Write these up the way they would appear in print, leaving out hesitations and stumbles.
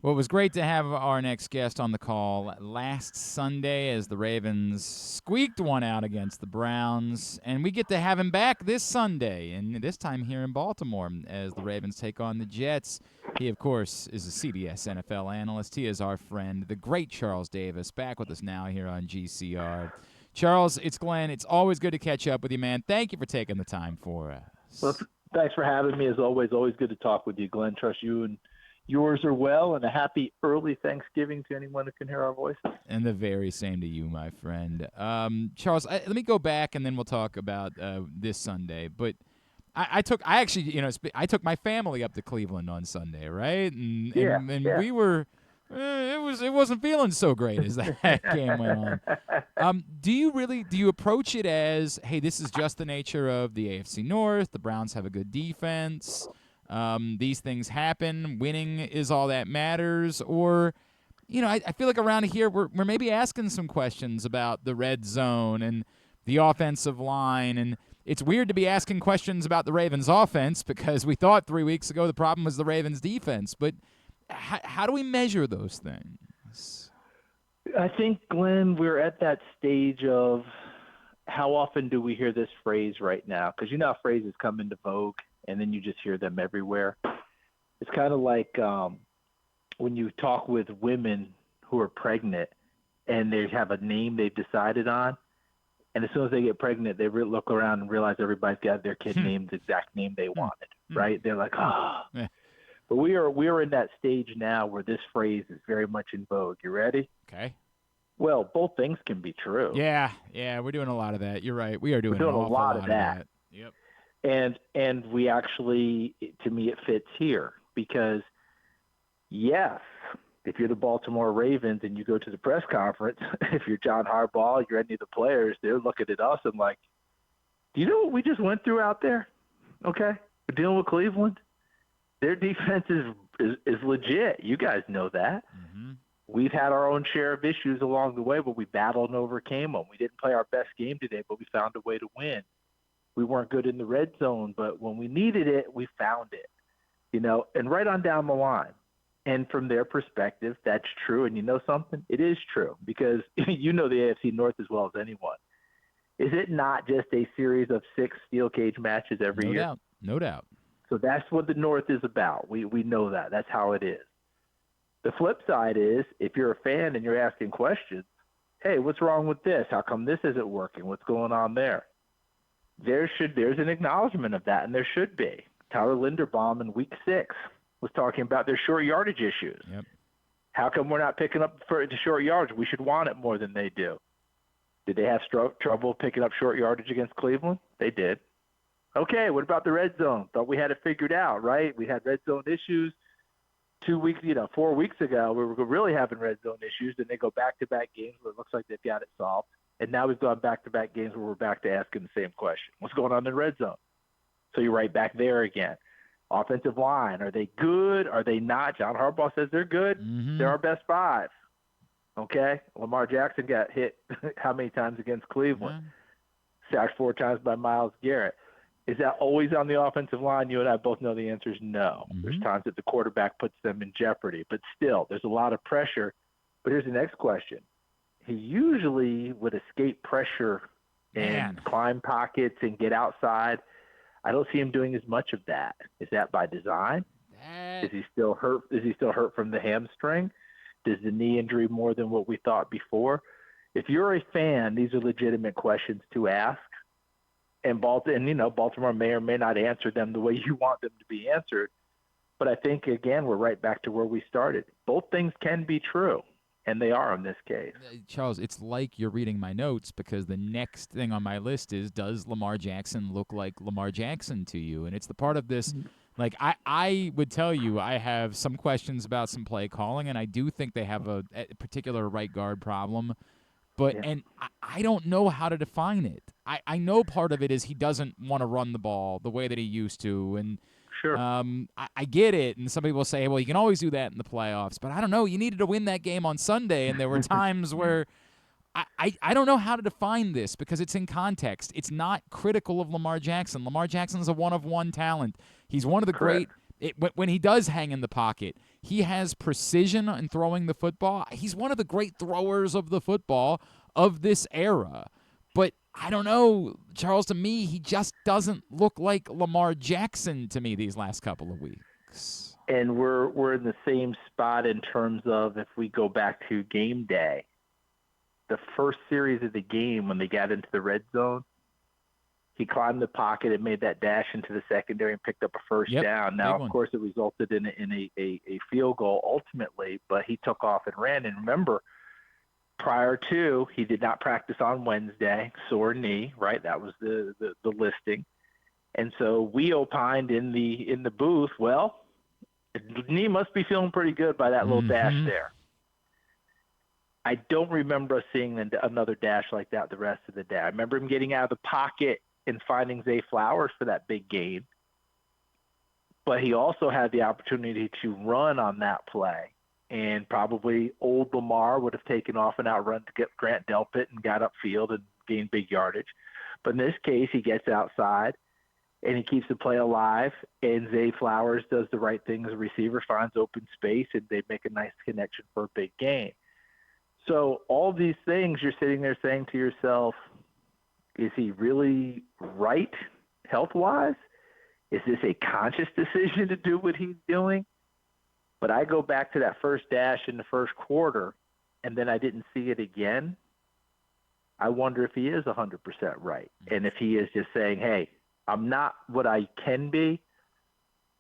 Well, it was great to have our next guest on the call last Sunday as the Ravens squeaked one out against the Browns, and we get to have him back this Sunday, and this time here in Baltimore as the Ravens take on the Jets. He, of course, is a CBS NFL analyst. He is our friend, the great Charles Davis, back with us now here on GCR. Charles, it's Glenn. It's always good to catch up with you, man. Thank you for taking the time for Well, us. thanks for having me. As always good to talk with you, Glenn. Trust you and yours are well, and a happy early Thanksgiving to anyone who can hear our voices. And the very same to you, my friend. Charles, let me go back, and then we'll talk about this Sunday. But I took my family up to Cleveland on Sunday, right? And Yeah. we were, it wasn't feeling so great as that game went on. Do you approach it as, hey, this is just the nature of the AFC North? The Browns have a good defense. These things happen. Winning is all that matters, or I feel like around here we're maybe asking some questions about the red zone and the offensive line, and it's weird to be asking questions about the Ravens' offense because we thought 3 weeks ago the problem was the Ravens' defense. But how do we measure those things? I think, Glenn, we're at that stage of how often do we hear this phrase right now? Because how phrases come into vogue, and then you just hear them everywhere. It's kind of like when you talk with women who are pregnant and they have a name they've decided on, and as soon as they get pregnant, they look around and realize everybody's got their kid named the exact name they wanted, right? They're like, Yeah. But we are in that stage now where this phrase is very much in vogue. You ready? Okay. Well, both things can be true. Yeah, we're doing a lot of that. You're right. We are doing, We're doing an a awful lot of that. Yep. And we actually, to me, it fits here because, yes, if you're the Baltimore Ravens and you go to the press conference, if you're John Harbaugh, you're any of the players, they're looking at us and like, do you know what we just went through out there? Okay, we're dealing with Cleveland. Their defense is legit. You guys know that. Mm-hmm. We've had our own share of issues along the way, but we battled and overcame them. We didn't play our best game today, but we found a way to win. We weren't good in the red zone, but when we needed it, we found it, and right on down the line. And from their perspective, that's true. And you know something? It is true because you know the AFC North as well as anyone. Is it not just a series of 6 steel cage matches every year? No doubt. So that's what the North is about. We know that. That's how it is. The flip side is if you're a fan and you're asking questions, hey, what's wrong with this? How come this isn't working? What's going on there? There's an acknowledgement of that, and there should be. Tyler Linderbaum in Week 6 was talking about their short yardage issues. Yep. How come we're not picking up the short yardage? We should want it more than they do. Did they have trouble picking up short yardage against Cleveland? They did. Okay, what about the red zone? Thought we had it figured out, right? We had red zone issues 4 weeks ago. We were really having red zone issues, and they go back-to-back games where it looks like they've got it solved. And now we've gone back-to-back games where we're back to asking the same question. What's going on in the red zone? So you're right back there again. Offensive line, are they good? Are they not? John Harbaugh says they're good. Mm-hmm. They're our best 5. Okay? Lamar Jackson got hit how many times against Cleveland? Sacked 4 times by Myles Garrett. Is that always on the offensive line? You and I both know the answer is no. Mm-hmm. There's times that the quarterback puts them in jeopardy. But still, there's a lot of pressure. But here's the next question. He usually would escape pressure and climb pockets and get outside. I don't see him doing as much of that. Is that by design? Is he still hurt? Is he still hurt from the hamstring? Does the knee injury more than what we thought before? If you're a fan, these are legitimate questions to ask. And Baltimore may or may not answer them the way you want them to be answered. But I think, again, we're right back to where we started. Both things can be true, and they are in this case. Charles, it's like you're reading my notes because the next thing on my list is, does Lamar Jackson look like Lamar Jackson to you? And it's the part of this, like I would tell you I have some questions about some play calling, and I do think they have a particular right guard problem. But and I don't know how to define it. I know part of it is he doesn't want to run the ball the way that he used to, and Sure. I get it. And some people say, well, you can always do that in the playoffs. But I don't know. You needed to win that game on Sunday, and there were times where I don't know how to define this because it's in context. It's not critical of Lamar Jackson. Lamar Jackson's a one-of-one talent. He's one of the great when he does hang in the pocket, he has precision in throwing the football. He's one of the great throwers of the football of this era. But I don't know, Charles, to me, he just doesn't look like Lamar Jackson to me these last couple of weeks. And we're in the same spot in terms of if we go back to game day, the first series of the game when they got into the red zone, he climbed the pocket and made that dash into the secondary and picked up a first down. Now, of course, it resulted in a field goal ultimately, but he took off and ran. And remember, prior to, he did not practice on Wednesday, sore knee, right? That was the listing. And so we opined in the booth, well, the knee must be feeling pretty good by that little dash there. I don't remember us seeing another dash like that the rest of the day. I remember him getting out of the pocket and finding Zay Flowers for that big gain. But he also had the opportunity to run on that play. And probably old Lamar would have taken off an outrun to get Grant Delpit and got upfield and gained big yardage. But in this case, he gets outside and he keeps the play alive. And Zay Flowers does the right thing as a receiver, finds open space, and they make a nice connection for a big gain. So all these things, you're sitting there saying to yourself, is he really right health-wise? Is this a conscious decision to do what he's doing? But I go back to that first dash in the first quarter, and then I didn't see it again. I wonder if he is 100% right, and if he is just saying, hey, I'm not what I can be,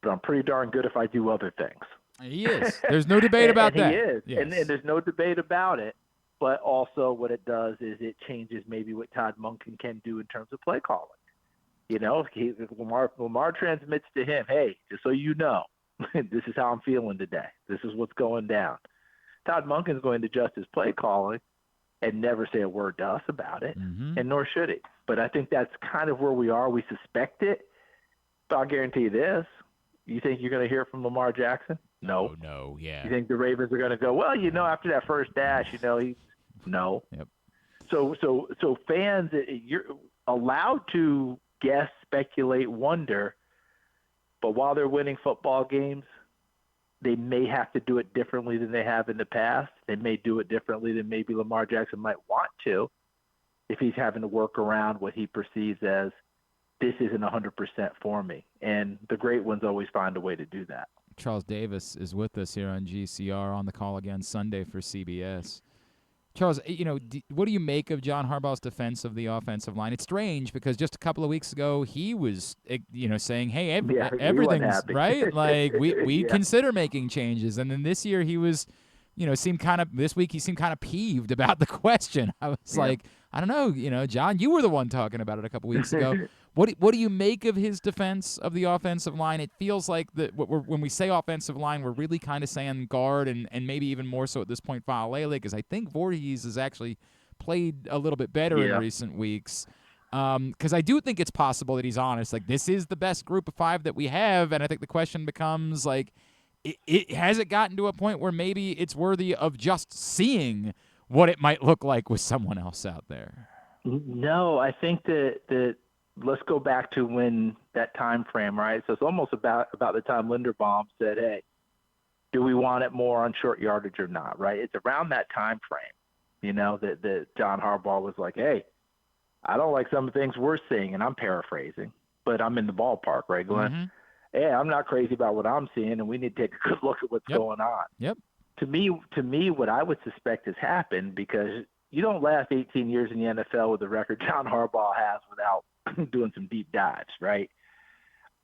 but I'm pretty darn good if I do other things. He is. There's no debate about that. He is, yes. and there's no debate about it. But also what it does is it changes maybe what Todd Monken can do in terms of play calling. You know, Lamar transmits to him, hey, just so you know, this is how I'm feeling today. This is what's going down. Todd Monken's going to adjust his play calling and never say a word to us about it, and nor should he. But I think that's kind of where we are. We suspect it, but I'll guarantee you this. You think you're going to hear from Lamar Jackson? No. No, yeah. You think the Ravens are going to go, well, after that first dash, no. Yep. So fans, you're allowed to guess, speculate, wonder, but while they're winning football games, they may have to do it differently than they have in the past. They may do it differently than maybe Lamar Jackson might want to if he's having to work around what he perceives as this isn't 100% for me. And the great ones always find a way to do that. Charles Davis is with us here on GCR on the call again Sunday for CBS. Charles, what do you make of John Harbaugh's defense of the offensive line? It's strange because just a couple of weeks ago he was, saying, "Hey, everything's right. Like we consider making changes." And then this year he was, this week he seemed kind of peeved about the question. I was like, I don't know, John, you were the one talking about it a couple weeks ago. What do you make of his defense of the offensive line? It feels like that when we say offensive line, we're really kind of saying guard and maybe even more so at this point Faalele, because I think Voorhees has actually played a little bit better in recent weeks. Because I do think it's possible that he's honest. Like, this is the best group of five that we have, and I think the question becomes, like, it has it gotten to a point where maybe it's worthy of just seeing what it might look like with someone else out there? No, I think that let's go back to when that time frame, right? So it's almost about the time Linderbaum said, hey, do we want it more on short yardage or not, right? It's around that time frame, that John Harbaugh was like, hey, I don't like some of the things we're seeing, and I'm paraphrasing, but I'm in the ballpark, right, Glenn? Hey, I'm not crazy about what I'm seeing, and we need to take a good look at what's going on. Yep. To me, what I would suspect has happened, because you don't last 18 years in the NFL with the record John Harbaugh has without doing some deep dives, right?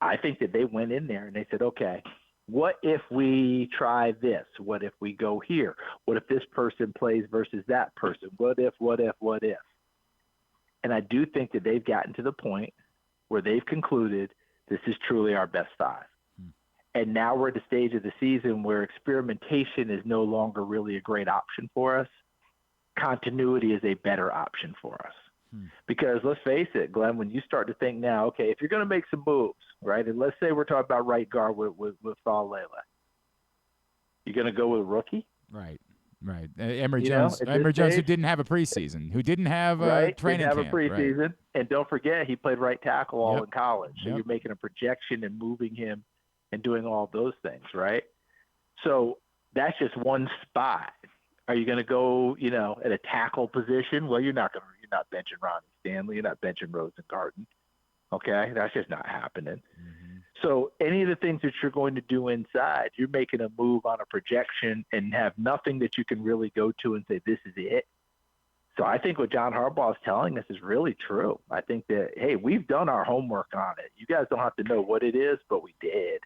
I think that they went in there and they said, okay, what if we try this? What if we go here? What if this person plays versus that person? What if? And I do think that they've gotten to the point where they've concluded this is truly our best five. And now we're at the stage of the season where experimentation is no longer really a great option for us. Continuity is a better option for us. Because let's face it, Glenn, when you start to think now, okay, if you're going to make some moves, right, and let's say we're talking about right guard with Faalele, you're going to go with a rookie? Right. Emory Jones, who didn't have a preseason, who didn't have a training camp. Didn't have a preseason. Right. And don't forget, he played right tackle all in college. So Yep. you're making a projection and moving him and doing all those things, right? So that's just one spot. Are you going to go, at a tackle position? Well, you're not benching Ronnie Stanley. You're not benching Rosengarten. Okay, that's just not happening. Mm-hmm. So any of the things that you're going to do inside, you're making a move on a projection and have nothing that you can really go to and say, this is it. So I think what John Harbaugh is telling us is really true. I think that, hey, we've done our homework on it. You guys don't have to know what it is, but we did.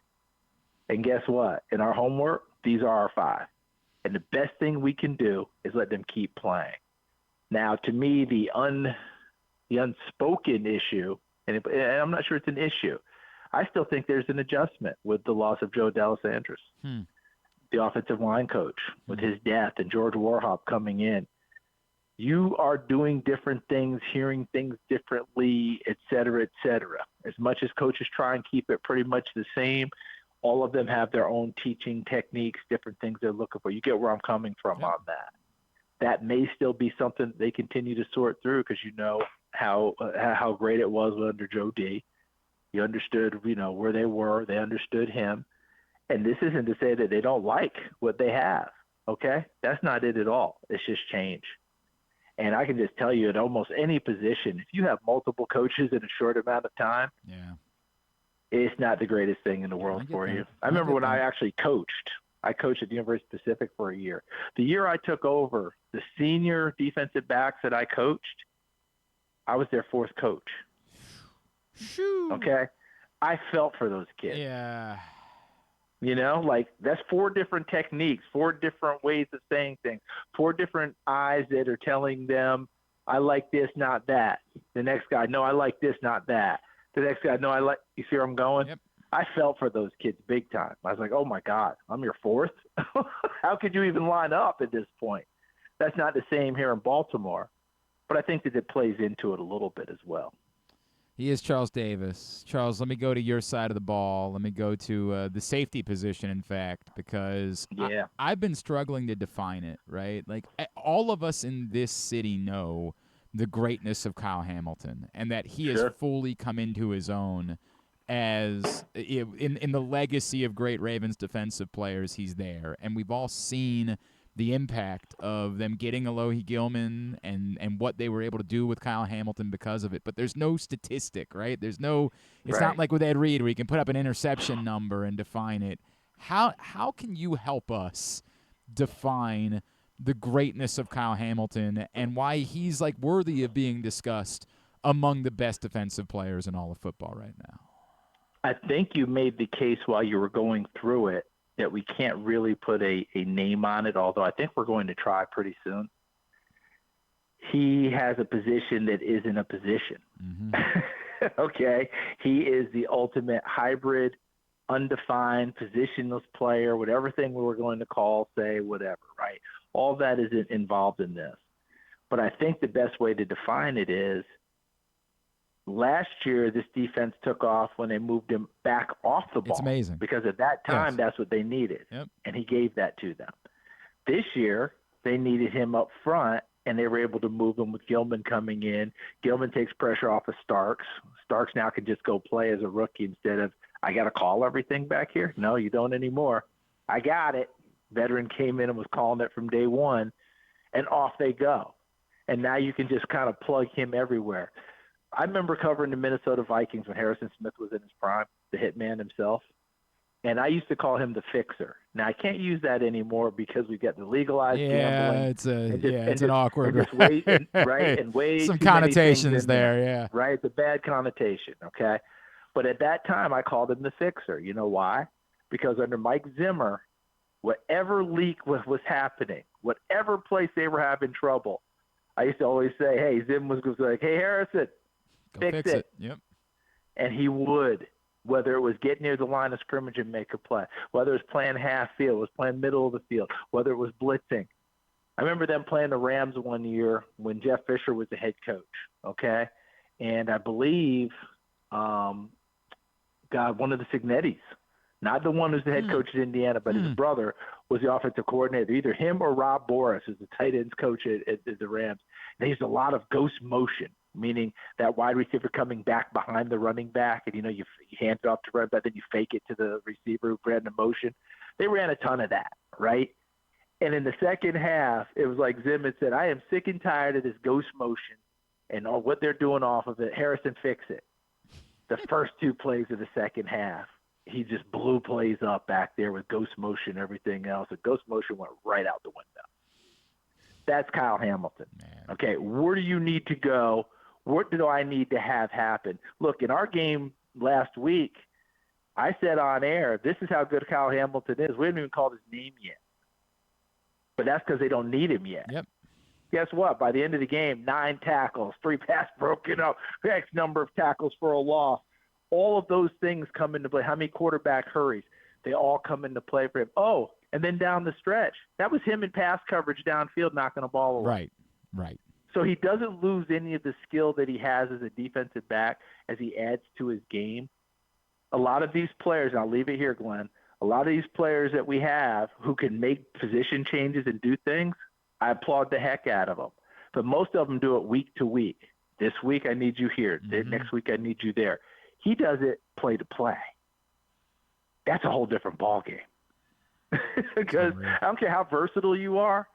And guess what? In our homework, these are our 5. And the best thing we can do is let them keep playing. Now, to me, the unspoken issue, and I'm not sure it's an issue, I still think there's an adjustment with the loss of Joe D'Alessandro, the offensive line coach, with his death and George Warhop coming in. You are doing different things, hearing things differently, et cetera, et cetera. As much as coaches try and keep it pretty much the same, all of them have their own teaching techniques, different things they're looking for. You get where I'm coming from on that. That may still be something that they continue to sort through because you know how great it was under Joe D. You understood, where they were. They understood him. And this isn't to say that they don't like what they have, okay? That's not it at all. It's just change. And I can just tell you at almost any position, if you have multiple coaches in a short amount of time, it's not the greatest thing in the world for you. I remember when I actually coached. I coached at the University of Pacific for a year. The year I took over, the senior defensive backs that I coached, I was their 4th coach. Okay? I felt for those kids. Yeah. That's 4 different techniques, 4 different ways of saying things, 4 different eyes that are telling them, I like this, not that. The next guy, no, I like this, not that. The next guy, no, you see where I'm going? Yep. I felt for those kids big time. I was like, oh, my God, I'm your 4th? How could you even line up at this point? That's not the same here in Baltimore. But I think that it plays into it a little bit as well. He is Charles Davis. Charles, let me go to your side of the ball. Let me go to the safety position, in fact, because I've been struggling to define it, right? Like, all of us in this city know the greatness of Kyle Hamilton and that he has fully come into his own as in the legacy of great Ravens defensive players. He's there, and we've all seen the impact of them getting Alohi Gilman and what they were able to do with Kyle Hamilton because of it. But there's no statistic, right? It's not like with Ed Reed where you can put up an interception number and define it. How can you help us define the greatness of Kyle Hamilton and why he's worthy of being discussed among the best defensive players in all of football right now? I think you made the case while you were going through it that we can't really put a name on it, although I think we're going to try pretty soon. He has a position that isn't a position. Mm-hmm. Okay? He is the ultimate hybrid, undefined, positionless player, whatever thing we were going to call, say, whatever, right? All that is involved in this. But I think the best way to define it is last year, this defense took off when they moved him back off the ball. It's amazing. Because at that time, that's what they needed. Yep. And he gave that to them. This year, they needed him up front, and they were able to move him with Gilman coming in. Gilman takes pressure off of Starks. Starks now can just go play as a rookie instead of, I got to call everything back here? No, you don't anymore. I got it. Veteran came in and was calling it from day one, and off they go. And now you can just kind of plug him everywhere. I remember covering the Minnesota Vikings when Harrison Smith was in his prime, the hitman himself. And I used to call him the fixer. Now, I can't use that anymore because we've got the legalized gambling. It's an awkward. And just wait, and way some too connotations many things there, Right? It's a bad connotation, okay? But at that time, I called him the fixer. You know why? Because under Mike Zimmer, whatever leak was happening, whatever place they were having trouble, I used to always say, hey, Zim was like, hey, Harrison, fix it. Yep. And he would, whether it was get near the line of scrimmage and make a play, whether it was playing half field, was playing middle of the field, whether it was blitzing. I remember them playing the Rams one year when Jeff Fisher was the head coach, okay? And I believe, one of the Signettis, not the one who's the head coach at Indiana, but his brother was the offensive coordinator, either him or Rob Boris, who's the tight ends coach at the Rams. And they used a lot of ghost motion. meaning that wide receiver coming back behind the running back, and, you hand it off to running back, then you fake it to the receiver who ran the motion. They ran a ton of that, right? And in the second half, it was like Zim had said, I am sick and tired of this ghost motion and what they're doing off of it. Harrison, fix it. The first 2 plays of the second half, he just blew plays up back there with ghost motion and everything else. And ghost motion went right out the window. That's Kyle Hamilton. Man. Okay, where do you need to go? What do I need to have happen? Look, in our game last week, I said on air, this is how good Kyle Hamilton is. We haven't even called his name yet. But that's because they don't need him yet. Yep. Guess what? By the end of the game, 9 tackles, 3 pass broken up, X number of tackles for a loss. All of those things come into play. How many quarterback hurries? They all come into play for him. Oh, and then down the stretch, that was him in pass coverage downfield knocking a ball away. Right. So he doesn't lose any of the skill that he has as a defensive back as he adds to his game. A lot of these players, and I'll leave it here, Glenn, a lot of these players that we have who can make position changes and do things, I applaud the heck out of them. But most of them do it week to week. This week I need you here. Next week I need you there. He does it play to play. That's a whole different ballgame. Because I don't care how versatile you are.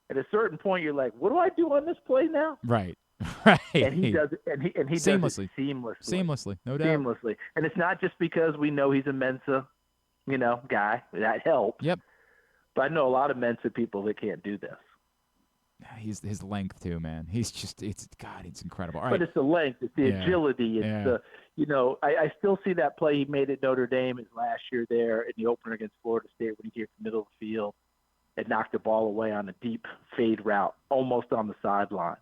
At a certain point, you're like, what do I do on this play now? Right. And he does it, and he seamlessly. does it seamlessly. Seamlessly, no doubt. Seamlessly. And it's not just because we know he's a Mensa, guy. That helps. Yep. But I know a lot of Mensa people that can't do this. He's his length too, man. He's just it's incredible. All right. But it's the length, it's the agility, it's the I still see that play he made at Notre Dame his last year there in the opener against Florida State when he came from the middle of the field and knocked the ball away on a deep fade route, almost on the sideline.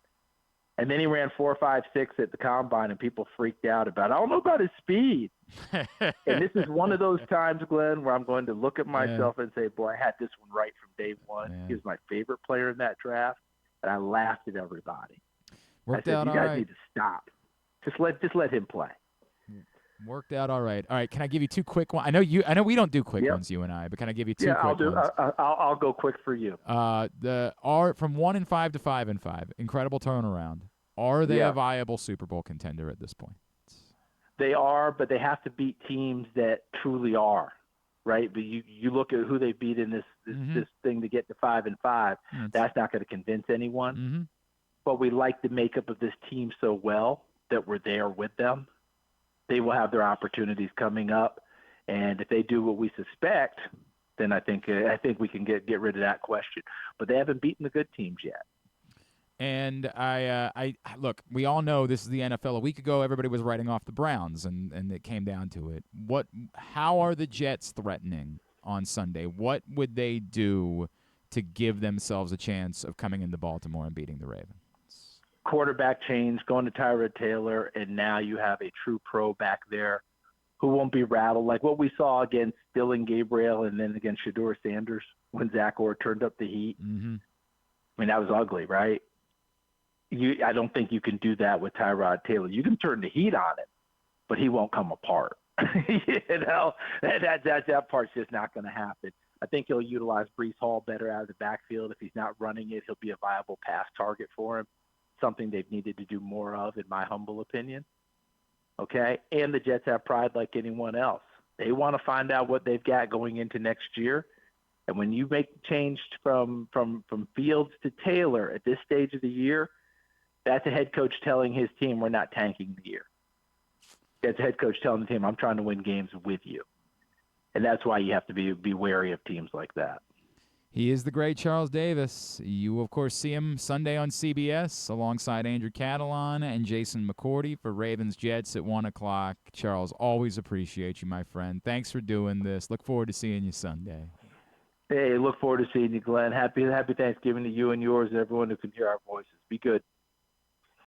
And then he ran 4.56 at the combine, and people freaked out about it. I don't know about his speed. And this is one of those times, Glenn, where I'm going to look at myself and say, boy, I had this one right from day one. Yeah. He was my favorite player in that draft, and I laughed at everybody. Worked I said, out you all guys right. need to stop. Just let him play. Worked out all right. All right, can I give you 2 quick ones? I know we don't do quick ones, you and I, but can I give you 2 quick ones? I'll go quick for you. The are from 1-5 to 5-5. Incredible turnaround. Are they a viable Super Bowl contender at this point? They are, but they have to beat teams that truly are, right? But you look at who they beat in this thing to get to 5-5. That's not going to convince anyone. Mm-hmm. But we like the makeup of this team so well that we're there with them. They will have their opportunities coming up, and if they do what we suspect, then I think we can get rid of that question. But they haven't beaten the good teams yet. And I look, we all know this is the NFL. A week ago, everybody was writing off the Browns, and it came down to it. How are the Jets threatening on Sunday? What would they do to give themselves a chance of coming into Baltimore and beating the Ravens? Quarterback change, going to Tyrod Taylor, and now you have a true pro back there who won't be rattled like what we saw against Dylan Gabriel and then against Shedeur Sanders when Zach Orr turned up the heat. Mm-hmm. I mean, that was ugly, right? I don't think you can do that with Tyrod Taylor. You can turn the heat on him, but he won't come apart. That part's just not going to happen. I think he'll utilize Breece Hall better out of the backfield. If he's not running it, he'll be a viable pass target for him, something they've needed to do more of, in my humble opinion. Okay? And the Jets have pride like anyone else. They want to find out what they've got going into next year. And when you make the change from Fields to Taylor at this stage of the year, that's a head coach telling his team, we're not tanking the year. That's a head coach telling the team, I'm trying to win games with you. And that's why you have to be wary of teams like that. He is the great Charles Davis. You will, of course, see him Sunday on CBS alongside Andrew Catalan and Jason McCourty for Ravens Jets at 1 o'clock. Charles, always appreciate you, my friend. Thanks for doing this. Look forward to seeing you Sunday. Hey, look forward to seeing you, Glenn. Happy Thanksgiving to you and yours, everyone who can hear our voices. Be good.